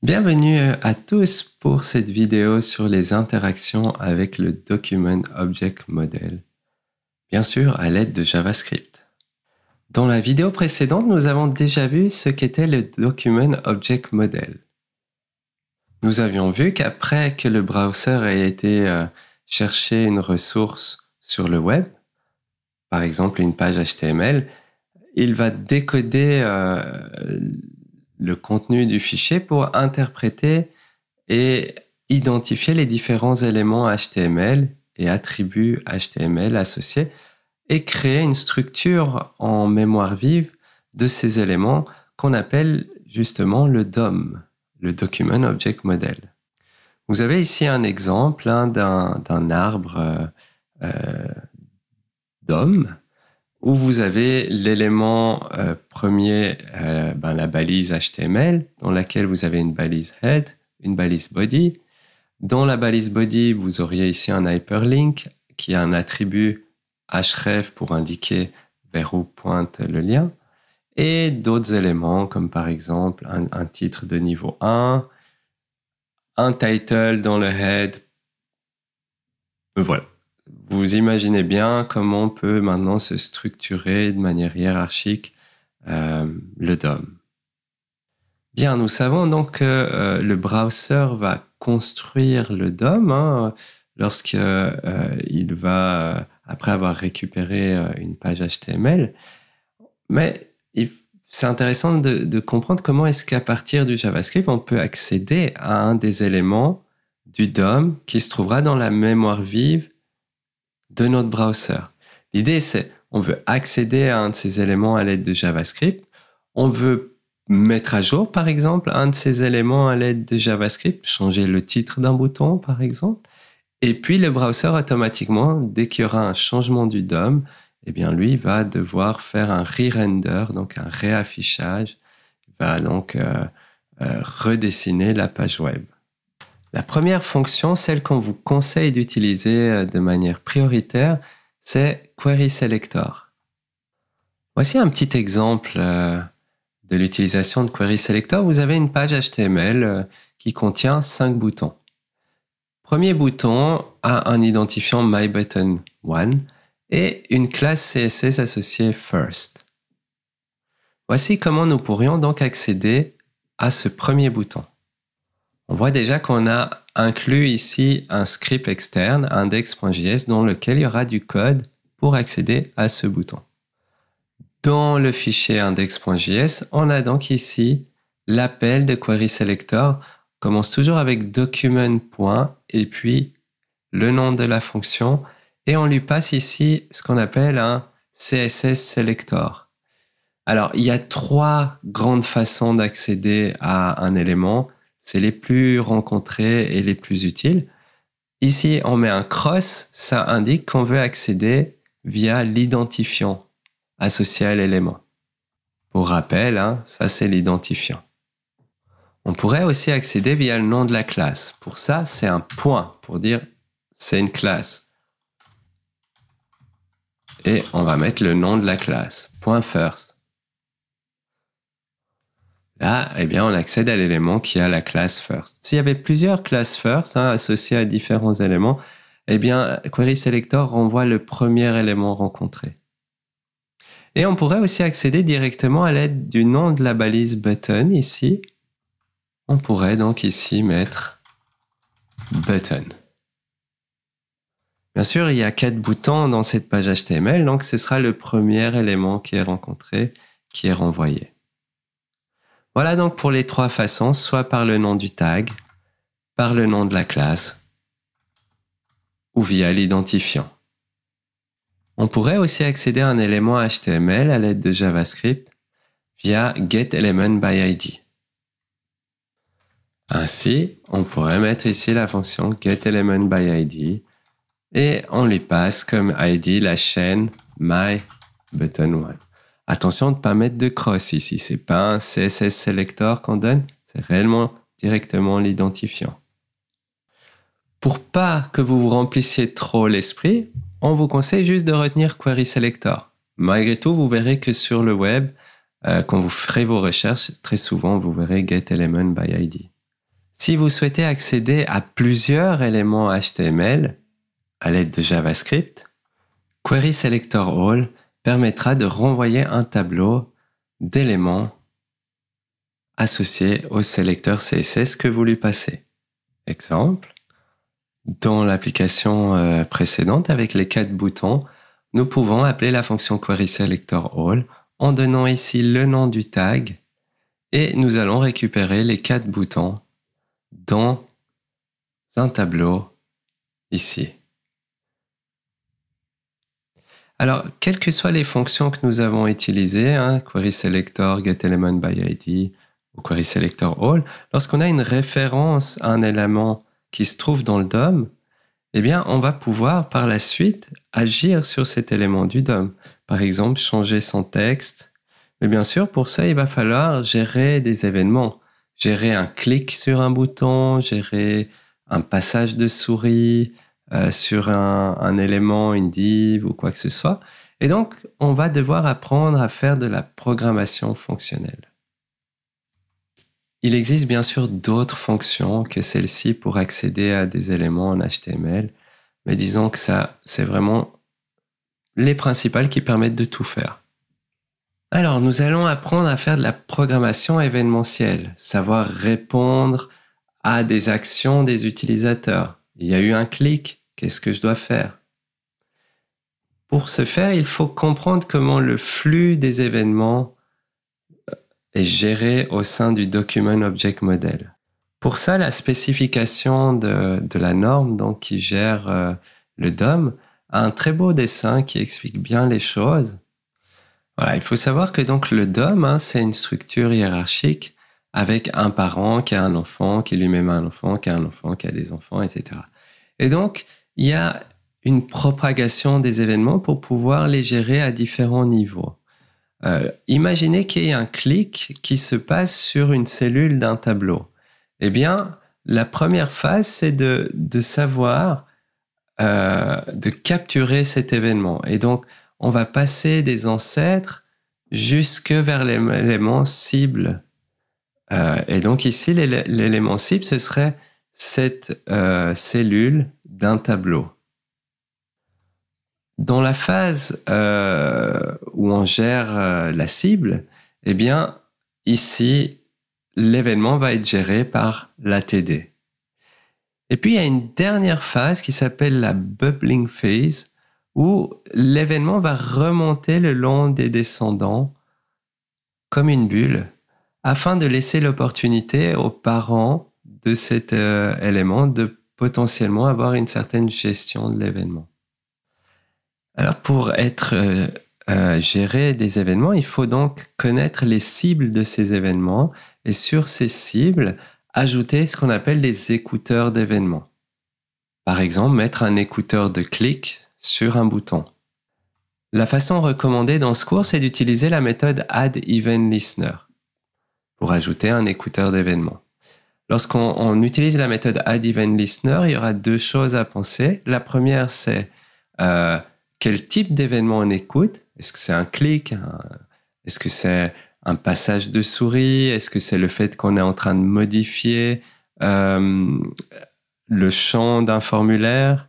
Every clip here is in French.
Bienvenue à tous pour cette vidéo sur les interactions avec le Document Object Model, bien sûr à l'aide de JavaScript. Dans la vidéo précédente, nous avons déjà vu ce qu'était le Document Object Model. Nous avions vu qu'après que le browser ait été chercher une ressource sur le web, par exemple une page HTML, il va décoder le contenu du fichier pour interpréter et identifier les différents éléments HTML et attributs HTML associés et créer une structure en mémoire vive de ces éléments qu'on appelle justement le DOM, le Document Object Model. Vous avez ici un exemple d'un arbre DOM où vous avez l'élément premier, la balise HTML, dans laquelle vous avez une balise head, une balise body. Dans la balise body, vous auriez ici un hyperlink qui a un attribut href pour indiquer vers où pointe le lien, et d'autres éléments comme par exemple un titre de niveau 1, un title dans le head. Voilà. Vous imaginez bien comment on peut maintenant se structurer de manière hiérarchique le DOM. Bien, nous savons donc que le browser va construire le DOM lorsqu'il va, après avoir récupéré une page HTML. Mais c'est intéressant de comprendre comment est-ce qu'à partir du JavaScript, on peut accéder à un des éléments du DOM qui se trouvera dans la mémoire vive de notre browser. L'idée, c'est on veut accéder à un de ces éléments à l'aide de JavaScript. On veut mettre à jour, par exemple, un de ces éléments à l'aide de JavaScript, changer le titre d'un bouton, par exemple. Et puis, le browser, automatiquement, dès qu'il y aura un changement du DOM, eh bien, lui va devoir faire un re-render, donc un réaffichage. Il va donc redessiner la page web. La première fonction, celle qu'on vous conseille d'utiliser de manière prioritaire, c'est Query Selector. Voici un petit exemple de l'utilisation de Query Selector. Vous avez une page HTML qui contient 5 boutons. Premier bouton a un identifiant MyButton1 et une classe CSS associée First. Voici comment nous pourrions donc accéder à ce premier bouton. On voit déjà qu'on a inclus ici un script externe, index.js, dans lequel il y aura du code pour accéder à ce bouton. Dans le fichier index.js, on a donc ici l'appel de Query Selector. On commence toujours avec document. Et puis le nom de la fonction. Et on lui passe ici ce qu'on appelle un CSS Selector. Alors, il y a 3 grandes façons d'accéder à un élément. C'est les plus rencontrés et les plus utiles. Ici, on met un cross, ça indique qu'on veut accéder via l'identifiant associé à l'élément. Pour rappel, ça c'est l'identifiant. On pourrait aussi accéder via le nom de la classe. Pour ça, c'est un point pour dire c'est une classe. Et on va mettre le nom de la classe, .first. Là, eh bien, on accède à l'élément qui a la classe first. S'il y avait plusieurs classes first associées à différents éléments, eh bien, Query Selector renvoie le premier élément rencontré. Et on pourrait aussi accéder directement à l'aide du nom de la balise button ici. On pourrait donc ici mettre button. Bien sûr, il y a 4 boutons dans cette page HTML, donc ce sera le premier élément qui est rencontré, qui est renvoyé. Voilà donc pour les 3 façons, soit par le nom du tag, par le nom de la classe, ou via l'identifiant. On pourrait aussi accéder à un élément HTML à l'aide de JavaScript via getElementById. Ainsi, on pourrait mettre ici la fonction getElementById et on lui passe comme ID la chaîne MyButton1. Attention de ne pas mettre de cross ici, c'est pas un CSS Selector qu'on donne, c'est réellement directement l'identifiant. Pour pas que vous vous remplissiez trop l'esprit, on vous conseille juste de retenir Query Selector. Malgré tout, vous verrez que sur le web, quand vous ferez vos recherches, très souvent, vous verrez getElementById. Si vous souhaitez accéder à plusieurs éléments HTML à l'aide de JavaScript, Query Selector All permettra de renvoyer un tableau d'éléments associés au sélecteur CSS que vous lui passez. Exemple, dans l'application précédente avec les 4 boutons, nous pouvons appeler la fonction Query Selector All en donnant ici le nom du tag et nous allons récupérer les 4 boutons dans un tableau ici. Alors, quelles que soient les fonctions que nous avons utilisées, Query Selector, GetElement by ID ou Query Selector All, lorsqu'on a une référence à un élément qui se trouve dans le DOM, eh bien, on va pouvoir par la suite agir sur cet élément du DOM. Par exemple, changer son texte. Mais bien sûr, pour ça, il va falloir gérer des événements. Gérer un clic sur un bouton, gérer un passage de souris sur un élément, une div ou quoi que ce soit. Et donc, on va devoir apprendre à faire de la programmation fonctionnelle. Il existe bien sûr d'autres fonctions que celle-ci pour accéder à des éléments en HTML, mais disons que ça, c'est vraiment les principales qui permettent de tout faire. Alors, nous allons apprendre à faire de la programmation événementielle, savoir répondre à des actions des utilisateurs. Il y a eu un clic, qu'est-ce que je dois faire? Pour ce faire, il faut comprendre comment le flux des événements est géré au sein du Document Object Model. Pour ça, la spécification de la norme donc, qui gère le DOM a un très beau dessin qui explique bien les choses. Voilà, il faut savoir que donc, le DOM, c'est une structure hiérarchique avec un parent qui a un enfant, qui lui-même a un enfant, qui a un enfant, qui a des enfants, etc. Et donc, il y a une propagation des événements pour pouvoir les gérer à différents niveaux. Imaginez qu'il y ait un clic qui se passe sur une cellule d'un tableau. Eh bien, la première phase, c'est de savoir, de capturer cet événement. Et donc, on va passer des ancêtres jusque vers l'élément cible. Et donc ici, l'élément cible, ce serait cette cellule d'un tableau. Dans la phase où on gère la cible, eh bien, ici, l'événement va être géré par l'ATD. Et puis, il y a une dernière phase qui s'appelle la bubbling phase, où l'événement va remonter le long des descendants comme une bulle, afin de laisser l'opportunité aux parents de cet élément de potentiellement avoir une certaine gestion de l'événement. Alors, pour gérer des événements, il faut donc connaître les cibles de ces événements et sur ces cibles, ajouter ce qu'on appelle des écouteurs d'événements. Par exemple, mettre un écouteur de clic sur un bouton. La façon recommandée dans ce cours, c'est d'utiliser la méthode addEventListener pour ajouter un écouteur d'événements. Lorsqu'on utilise la méthode addEventListener, il y aura 2 choses à penser. La première, c'est quel type d'événement on écoute. Est-ce que c'est un clic? Est-ce que c'est un passage de souris? Est-ce que c'est le fait qu'on est en train de modifier le champ d'un formulaire?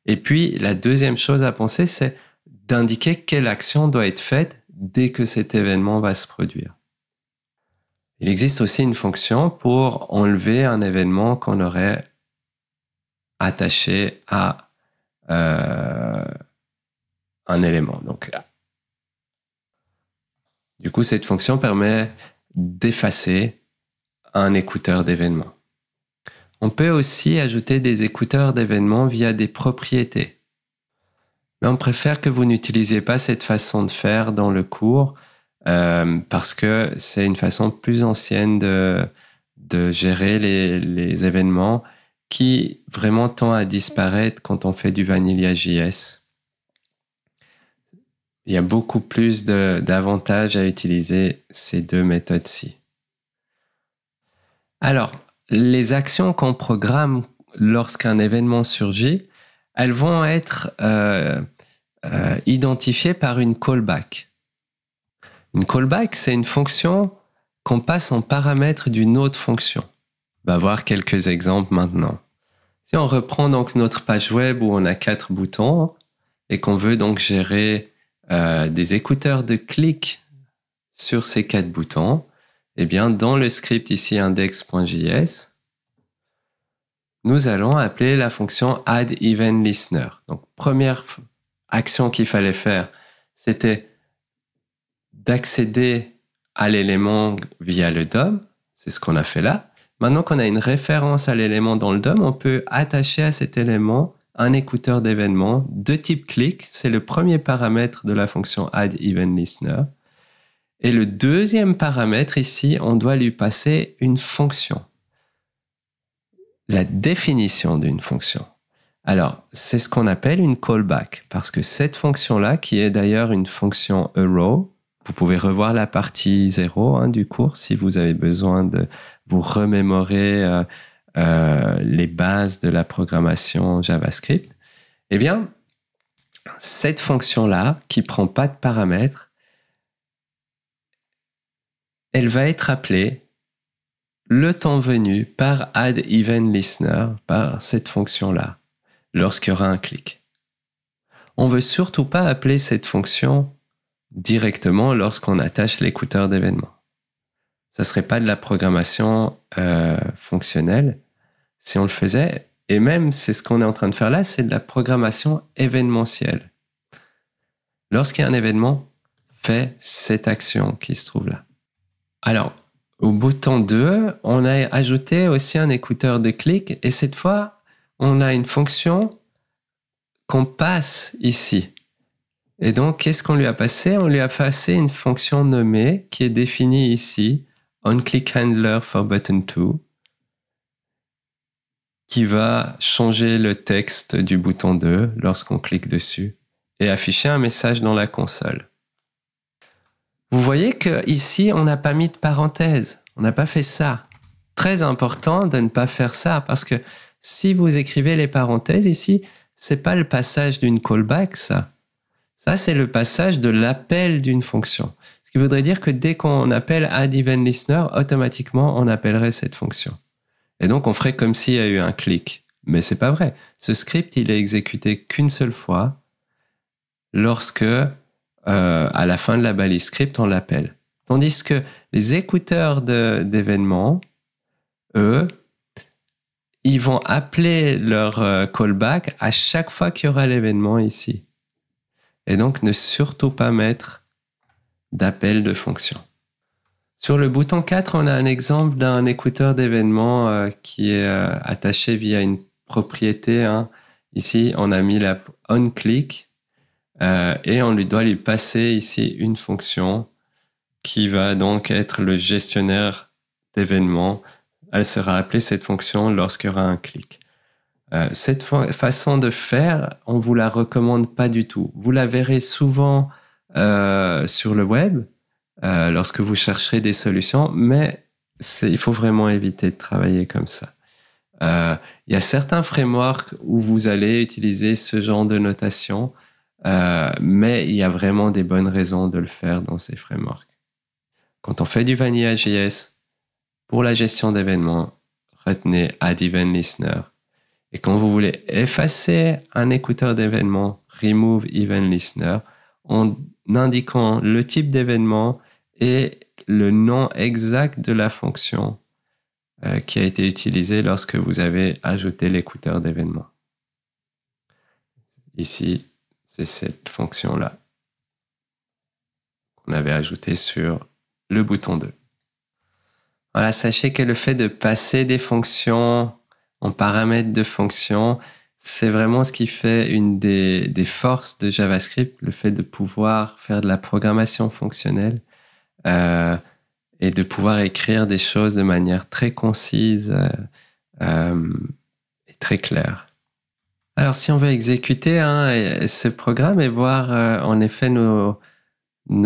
Et puis, la deuxième chose à penser, c'est d'indiquer quelle action doit être faite dès que cet événement va se produire. Il existe aussi une fonction pour enlever un événement qu'on aurait attaché à un élément. Donc, du coup, cette fonction permet d'effacer un écouteur d'événements. On peut aussi ajouter des écouteurs d'événements via des propriétés. Mais on préfère que vous n'utilisiez pas cette façon de faire dans le cours parce que c'est une façon plus ancienne de gérer les événements qui vraiment tend à disparaître quand on fait du Vanilla.js. Il y a beaucoup plus d'avantages à utiliser ces 2 méthodes-ci. Alors, les actions qu'on programme lorsqu'un événement surgit, elles vont être identifiées par une callback. Une callback, c'est une fonction qu'on passe en paramètre d'une autre fonction. va voir quelques exemples maintenant. Si on reprend donc notre page web où on a 4 boutons et qu'on veut donc gérer des écouteurs de clic sur ces 4 boutons, eh bien dans le script ici index.js, nous allons appeler la fonction addEventListener. Donc première action qu'il fallait faire, c'était d'accéder à l'élément via le DOM. C'est ce qu'on a fait là. Maintenant qu'on a une référence à l'élément dans le DOM, on peut attacher à cet élément un écouteur d'événements de type click. C'est le premier paramètre de la fonction addEventListener. Et le deuxième paramètre ici, on doit lui passer une fonction. La définition d'une fonction. Alors, c'est ce qu'on appelle une callback, parce que cette fonction-là, qui est d'ailleurs une fonction arrow, vous pouvez revoir la partie 0 du cours si vous avez besoin de vous remémorer les bases de la programmation JavaScript. Eh bien, cette fonction-là, qui ne prend pas de paramètres, elle va être appelée le temps venu par addEventListener, par cette fonction-là, lorsqu'il y aura un clic. On ne veut surtout pas appeler cette fonction directement lorsqu'on attache l'écouteur d'événements. Ça ne serait pas de la programmation fonctionnelle si on le faisait. Et même, c'est ce qu'on est en train de faire là, c'est de la programmation événementielle. Lorsqu'il y a un événement, fait cette action qui se trouve là. Alors, au bouton 2, on a ajouté aussi un écouteur de clic et cette fois, on a une fonction qu'on passe ici. Et donc, qu'est-ce qu'on lui a passé? On lui a passé une fonction nommée qui est définie ici, onClickHandler for button 2, qui va changer le texte du bouton 2 lorsqu'on clique dessus et afficher un message dans la console. Vous voyez qu'ici, on n'a pas mis de parenthèse. On n'a pas fait ça. Très important de ne pas faire ça parce que si vous écrivez les parenthèses ici, c'est pas le passage d'une callback, ça. Ça, c'est le passage de l'appel d'une fonction. Ce qui voudrait dire que dès qu'on appelle addEventListener, automatiquement, on appellerait cette fonction. Et donc, on ferait comme s'il y a eu un clic. Mais c'est pas vrai. Ce script, il est exécuté qu'une seule fois lorsque, à la fin de la balise script, on l'appelle. Tandis que les écouteurs d'événements, eux, ils vont appeler leur callback à chaque fois qu'il y aura l'événement ici. Et donc, ne surtout pas mettre d'appel de fonction. Sur le bouton 4, on a un exemple d'un écouteur d'événements qui est attaché via une propriété. Ici, on a mis la onClick et on doit lui passer ici une fonction qui va donc être le gestionnaire d'événements. Elle sera appelée cette fonction lorsqu'il y aura un clic. Cette façon de faire, on ne vous la recommande pas du tout. Vous la verrez souvent sur le web lorsque vous chercherez des solutions, mais il faut vraiment éviter de travailler comme ça. Il y a certains frameworks où vous allez utiliser ce genre de notation, mais il y a vraiment des bonnes raisons de le faire dans ces frameworks. Quand on fait du Vanilla.js, pour la gestion d'événements, retenez addEventListener. Et quand vous voulez effacer un écouteur d'événements, remove event listener, en indiquant le type d'événement et le nom exact de la fonction qui a été utilisée lorsque vous avez ajouté l'écouteur d'événements. Ici, c'est cette fonction-là qu'on avait ajoutée sur le bouton 2. Voilà, sachez que le fait de passer des fonctions en paramètres de fonctions, c'est vraiment ce qui fait une des forces de JavaScript, le fait de pouvoir faire de la programmation fonctionnelle et de pouvoir écrire des choses de manière très concise et très claire. Alors, si on veut exécuter ce programme et voir en effet nos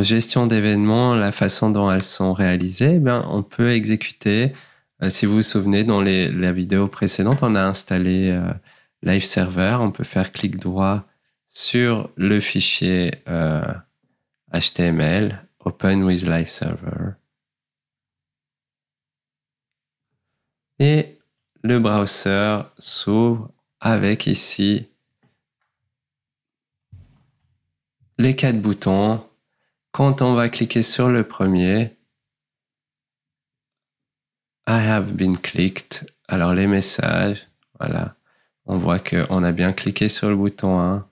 gestions d'événements, la façon dont elles sont réalisées, on peut exécuter. Si vous vous souvenez, dans la vidéo précédente, on a installé Live Server. On peut faire clic droit sur le fichier HTML, Open with Live Server. Et le browser s'ouvre avec ici les 4 boutons. Quand on va cliquer sur le premier, I have been clicked. Alors les messages, voilà. On voit qu'on a bien cliqué sur le bouton 1.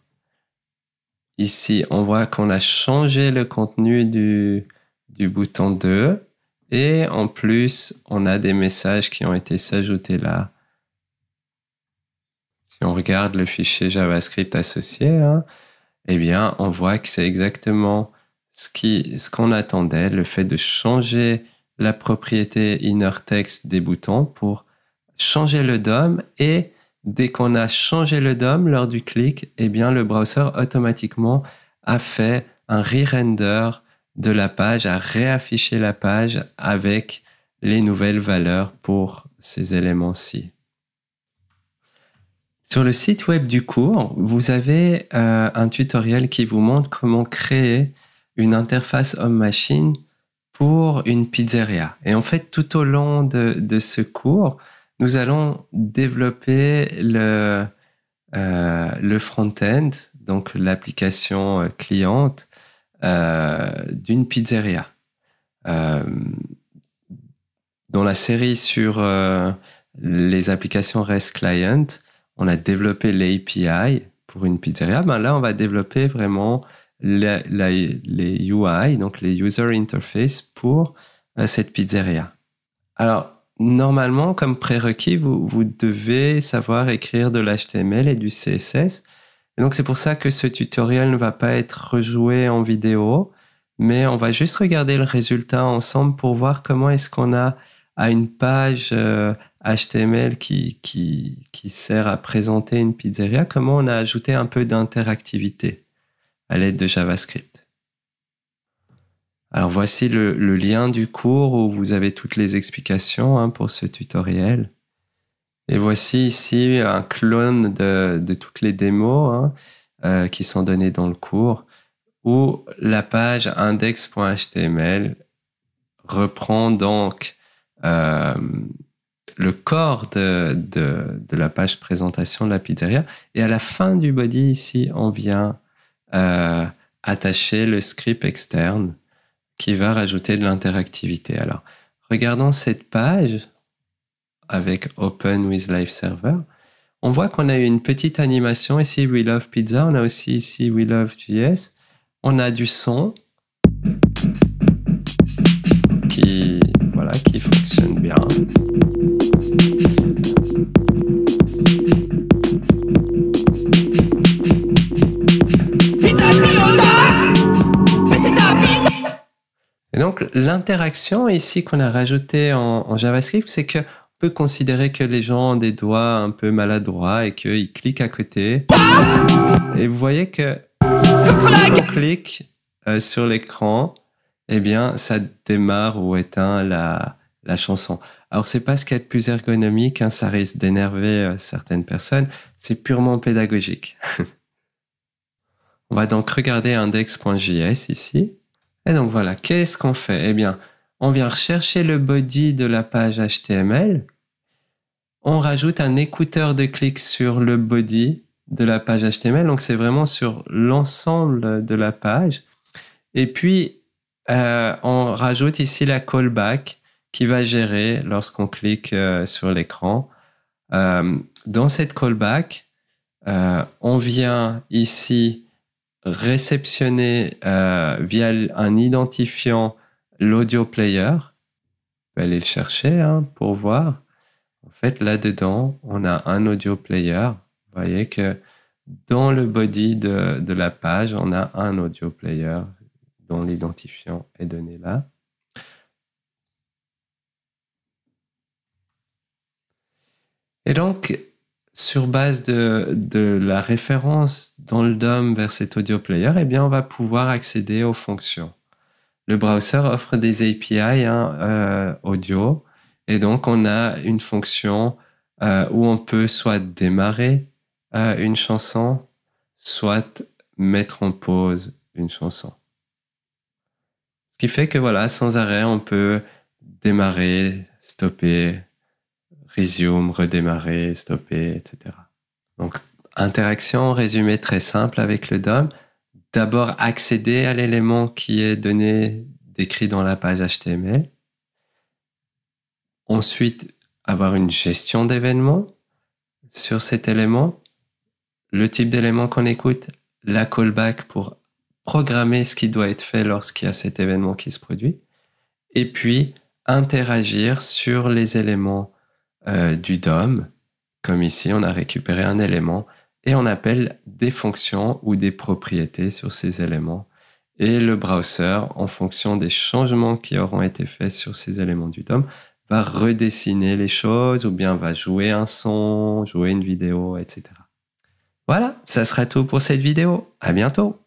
Ici, on voit qu'on a changé le contenu du bouton 2. Et en plus, on a des messages qui ont été s'ajouter là. Si on regarde le fichier JavaScript associé, eh bien, on voit que c'est exactement ce qu'on attendait, le fait de changer la propriété inner text des boutons pour changer le DOM. Et dès qu'on a changé le DOM lors du clic, eh bien, le browser automatiquement a fait un re-render de la page, a réaffiché la page avec les nouvelles valeurs pour ces éléments-ci. Sur le site web du cours, vous avez un tutoriel qui vous montre comment créer une interface home-machine pour une pizzeria. Et en fait, tout au long de ce cours, nous allons développer le front-end, donc l'application cliente d'une pizzeria. Dans la série sur les applications REST Client, on a développé l'API pour une pizzeria. Ben là, on va développer vraiment les UI, donc les User Interface pour cette pizzeria. Alors, normalement, comme prérequis, vous devez savoir écrire de l'HTML et du CSS. Et donc, c'est pour ça que ce tutoriel ne va pas être rejoué en vidéo, mais on va juste regarder le résultat ensemble pour voir comment est-ce qu'on a à une page HTML qui sert à présenter une pizzeria, comment on a ajouté un peu d'interactivité à l'aide de JavaScript. Alors voici le lien du cours où vous avez toutes les explications pour ce tutoriel. Et voici ici un clone de toutes les démos qui sont données dans le cours, où la page index.html reprend donc le corps de la page présentation de la pizzeria. Et à la fin du body, ici, on vient attacher le script externe qui va rajouter de l'interactivité. Alors, regardons cette page avec Open with Live Server. On voit qu'on a eu une petite animation ici, We Love Pizza. On a aussi ici We Love JS. On a du son qui fonctionne bien. Et donc, l'interaction ici qu'on a rajoutée en JavaScript, c'est qu'on peut considérer que les gens ont des doigts un peu maladroits et qu'ils cliquent à côté. Et vous voyez que quand on clique sur l'écran, eh bien, ça démarre ou éteint la chanson. Alors, c'est pas ce qu'il y a de plus ergonomique, ça risque d'énerver certaines personnes. C'est purement pédagogique. On va donc regarder index.js ici. Et donc voilà, qu'est-ce qu'on fait? Eh bien, on vient rechercher le body de la page HTML. On rajoute un écouteur de clic sur le body de la page HTML. Donc, c'est vraiment sur l'ensemble de la page. Et puis, on rajoute ici la callback qui va gérer lorsqu'on clique sur l'écran. Dans cette callback, on vient ici réceptionner via un identifiant l'audio player. On peut aller le chercher pour voir. En fait, là-dedans, on a un audio player. Vous voyez que dans le body de la page, on a un audio player dont l'identifiant est donné là. Et donc, sur base de la référence dans le DOM vers cet audio player, eh bien, on va pouvoir accéder aux fonctions. Le browser offre des API audio, et donc on a une fonction où on peut soit démarrer une chanson, soit mettre en pause une chanson. Ce qui fait que voilà, sans arrêt, on peut démarrer, stopper, resume, redémarrer, stopper, etc. Donc, interaction, résumé très simple avec le DOM. D'abord, accéder à l'élément qui est donné, décrit dans la page HTML. Ensuite, avoir une gestion d'événements sur cet élément. Le type d'élément qu'on écoute, la callback pour programmer ce qui doit être fait lorsqu'il y a cet événement qui se produit. Et puis, interagir sur les éléments du DOM. Comme ici, on a récupéré un élément et on appelle des fonctions ou des propriétés sur ces éléments. Et le browser, en fonction des changements qui auront été faits sur ces éléments du DOM, va redessiner les choses ou bien va jouer un son, jouer une vidéo, etc. Voilà, ça sera tout pour cette vidéo. À bientôt!